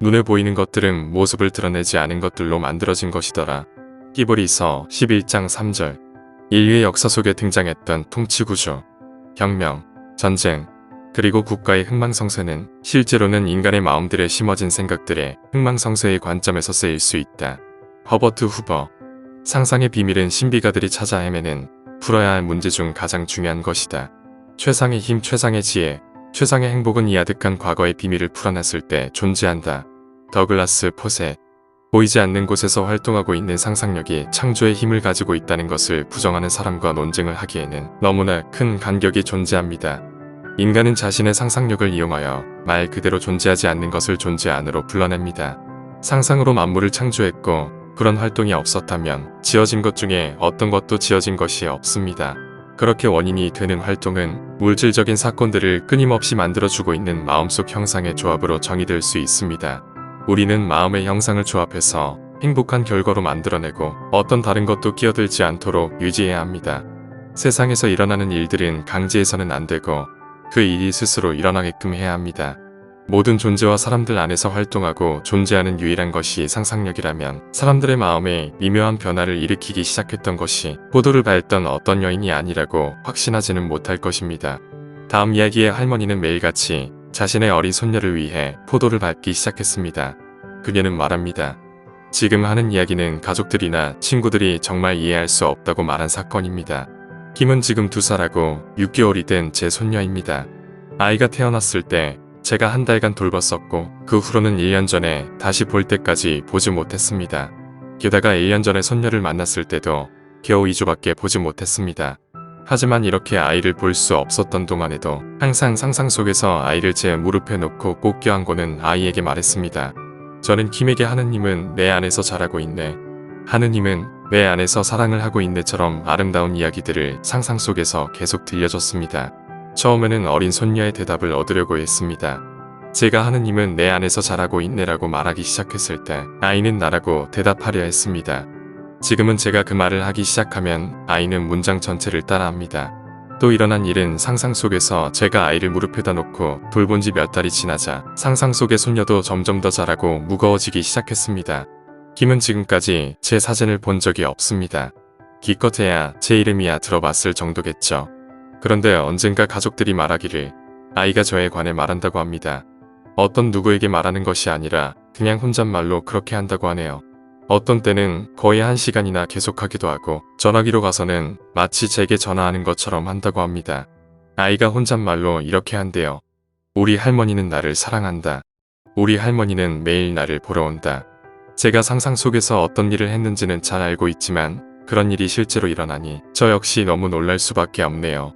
눈에 보이는 것들은 모습을 드러내지 않은 것들로 만들어진 것이더라. 히브리서 11장 3절. 인류의 역사 속에 등장했던 통치구조, 혁명, 전쟁, 그리고 국가의 흥망성쇠는 실제로는 인간의 마음들에 심어진 생각들의 흥망성쇠의 관점에서 쓰일 수 있다. 허버트 후버. 상상의 비밀은 신비가들이 찾아 헤매는 풀어야 할 문제 중 가장 중요한 것이다. 최상의 힘, 최상의 지혜, 최상의 행복은 이 아득한 과거의 비밀을 풀어냈을 때 존재한다. 더글라스 포셋. 보이지 않는 곳에서 활동하고 있는 상상력이 창조의 힘을 가지고 있다는 것을 부정하는 사람과 논쟁을 하기에는 너무나 큰 간격이 존재합니다. 인간은 자신의 상상력을 이용하여 말 그대로 존재하지 않는 것을 존재 안으로 불러냅니다. 상상으로 만물을 창조했고 그런 활동이 없었다면 지어진 것 중에 어떤 것도 지어진 것이 없습니다. 그렇게 원인이 되는 활동은 물질적인 사건들을 끊임없이 만들어주고 있는 마음속 형상의 조합으로 정의될 수 있습니다. 우리는 마음의 형상을 조합해서 행복한 결과로 만들어내고 어떤 다른 것도 끼어들지 않도록 유지해야 합니다. 세상에서 일어나는 일들은 강제해서는 안 되고 그 일이 스스로 일어나게끔 해야 합니다. 모든 존재와 사람들 안에서 활동하고 존재하는 유일한 것이 상상력이라면 사람들의 마음에 미묘한 변화를 일으키기 시작했던 것이 포도를 밟던 어떤 여인이 아니라고 확신하지는 못할 것입니다. 다음 이야기의 할머니는 매일같이 자신의 어린 손녀를 위해 포도를 밟기 시작했습니다. 그녀는 말합니다. 지금 하는 이야기는 가족들이나 친구들이 정말 이해할 수 없다고 말한 사건입니다. 김은 지금 2살하고 6개월이 된 제 손녀입니다. 아이가 태어났을 때 제가 한 달간 돌봤었고 그 후로는 1년 전에 다시 볼 때까지 보지 못했습니다. 게다가 1년 전에 손녀를 만났을 때도 겨우 2주밖에 보지 못했습니다. 하지만 이렇게 아이를 볼 수 없었던 동안에도 항상 상상 속에서 아이를 제 무릎에 놓고 꼭 껴안고는 아이에게 말했습니다. 저는 김에게 하느님은 내 안에서 자라고 있네. 하느님은 내 안에서 사랑을 하고 있네처럼 아름다운 이야기들을 상상 속에서 계속 들려줬습니다. 처음에는 어린 손녀의 대답을 얻으려고 했습니다. 제가 하느님은 내 안에서 자라고 있네라고 말하기 시작했을 때 아이는 나라고 대답하려 했습니다. 지금은 제가 그 말을 하기 시작하면 아이는 문장 전체를 따라합니다. 또 일어난 일은 상상 속에서 제가 아이를 무릎에다 놓고 돌본 지 몇 달이 지나자 상상 속의 손녀도 점점 더 자라고 무거워지기 시작했습니다. 김은 지금까지 제 사진을 본 적이 없습니다. 기껏해야 제 이름이야 들어봤을 정도겠죠. 그런데 언젠가 가족들이 말하기를 아이가 저에 관해 말한다고 합니다. 어떤 누구에게 말하는 것이 아니라 그냥 혼잣말로 그렇게 한다고 하네요. 어떤 때는 거의 1시간이나 계속하기도 하고 전화기로 가서는 마치 제게 전화하는 것처럼 한다고 합니다. 아이가 혼잣말로 이렇게 한대요. 우리 할머니는 나를 사랑한다. 우리 할머니는 매일 나를 보러 온다. 제가 상상 속에서 어떤 일을 했는지는 잘 알고 있지만 그런 일이 실제로 일어나니 저 역시 너무 놀랄 수밖에 없네요.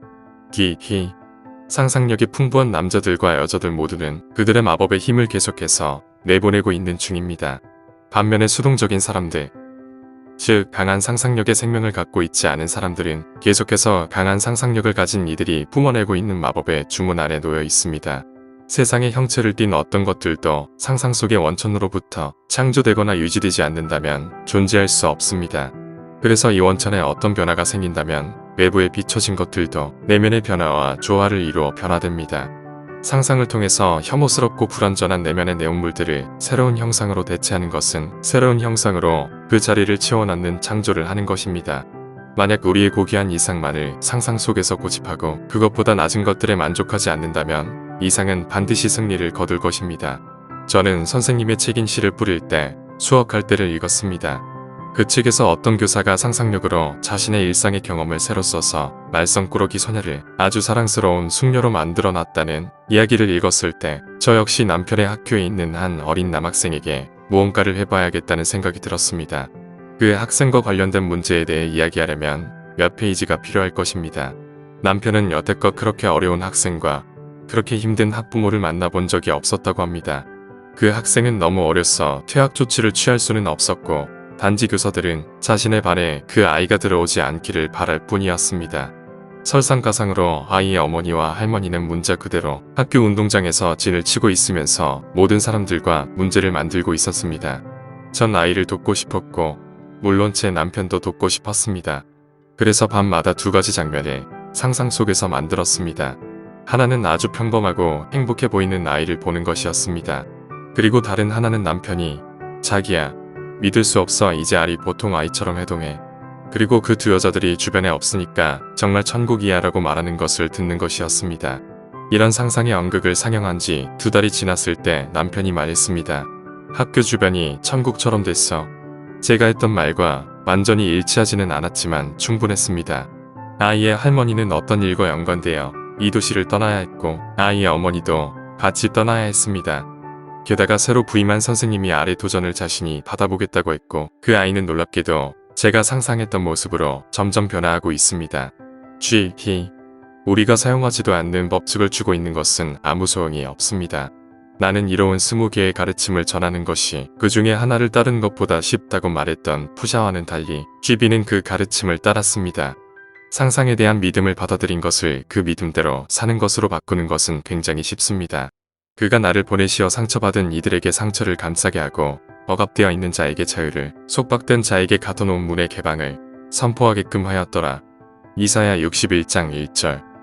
상상력이 풍부한 남자들과 여자들 모두는 그들의 마법의 힘을 계속해서 내보내고 있는 중입니다. 반면에 수동적인 사람들, 즉 강한 상상력의 생명을 갖고 있지 않은 사람들은 계속해서 강한 상상력을 가진 이들이 뿜어내고 있는 마법의 주문 아래 놓여 있습니다. 세상의 형체를 띤 어떤 것들도 상상 속의 원천으로부터 창조되거나 유지되지 않는다면 존재할 수 없습니다. 그래서 이 원천에 어떤 변화가 생긴다면 외부에 비춰진 것들도 내면의 변화와 조화를 이루어 변화됩니다. 상상을 통해서 혐오스럽고 불완전한 내면의 내용물들을 새로운 형상으로 대체하는 것은 새로운 형상으로 그 자리를 채워넣는 창조를 하는 것입니다. 만약 우리의 고귀한 이상만을 상상 속에서 고집하고 그것보다 낮은 것들에 만족하지 않는다면 이상은 반드시 승리를 거둘 것입니다. 저는 선생님의 책인 시를 뿌릴 때 수억할 때를 읽었습니다. 그 책에서 어떤 교사가 상상력으로 자신의 일상의 경험을 새로 써서 말썽꾸러기 소녀를 아주 사랑스러운 숙녀로 만들어 놨다는 이야기를 읽었을 때 저 역시 남편의 학교에 있는 한 어린 남학생에게 무언가를 해봐야겠다는 생각이 들었습니다. 그 학생과 관련된 문제에 대해 이야기하려면 몇 페이지가 필요할 것입니다. 남편은 여태껏 그렇게 어려운 학생과 그렇게 힘든 학부모를 만나본 적이 없었다고 합니다. 그 학생은 너무 어려서 퇴학 조치를 취할 수는 없었고 단지 교사들은 자신의 반에 그 아이가 들어오지 않기를 바랄 뿐이었습니다. 설상가상으로 아이의 어머니와 할머니는 문자 그대로 학교 운동장에서 진을 치고 있으면서 모든 사람들과 문제를 만들고 있었습니다. 전 아이를 돕고 싶었고 물론 제 남편도 돕고 싶었습니다. 그래서 밤마다 2가지 장면을 상상 속에서 만들었습니다. 하나는 아주 평범하고 행복해 보이는 아이를 보는 것이었습니다. 그리고 다른 하나는 남편이 자기야, 믿을 수 없어. 이제 알이 보통 아이처럼 해동해. 그리고 그 두 여자들이 주변에 없으니까 정말 천국이야 라고 말하는 것을 듣는 것이었습니다. 이런 상상의 연극을 상영한 지 2달이 지났을 때 남편이 말했습니다. 학교 주변이 천국처럼 됐어. 제가 했던 말과 완전히 일치하지는 않았지만 충분했습니다. 아이의 할머니는 어떤 일과 연관되어 이 도시를 떠나야 했고 아이의 어머니도 같이 떠나야 했습니다. 게다가 새로 부임한 선생님이 아래 도전을 자신이 받아보겠다고 했고 그 아이는 놀랍게도 제가 상상했던 모습으로 점점 변화하고 있습니다. GP 우리가 사용하지도 않는 법칙을 주고 있는 것은 아무 소용이 없습니다. 나는 이로운 20개의 가르침을 전하는 것이 그 중에 하나를 따르는 것보다 쉽다고 말했던 푸샤와는 달리 GB는 그 가르침을 따랐습니다. 상상에 대한 믿음을 받아들인 것을 그 믿음대로 사는 것으로 바꾸는 것은 굉장히 쉽습니다. 그가 나를 보내시어 상처받은 이들에게 상처를 감싸게 하고 억압되어 있는 자에게 자유를, 속박된 자에게 가둬놓은 문의 개방을 선포하게끔 하였더라. 이사야 61장 1절.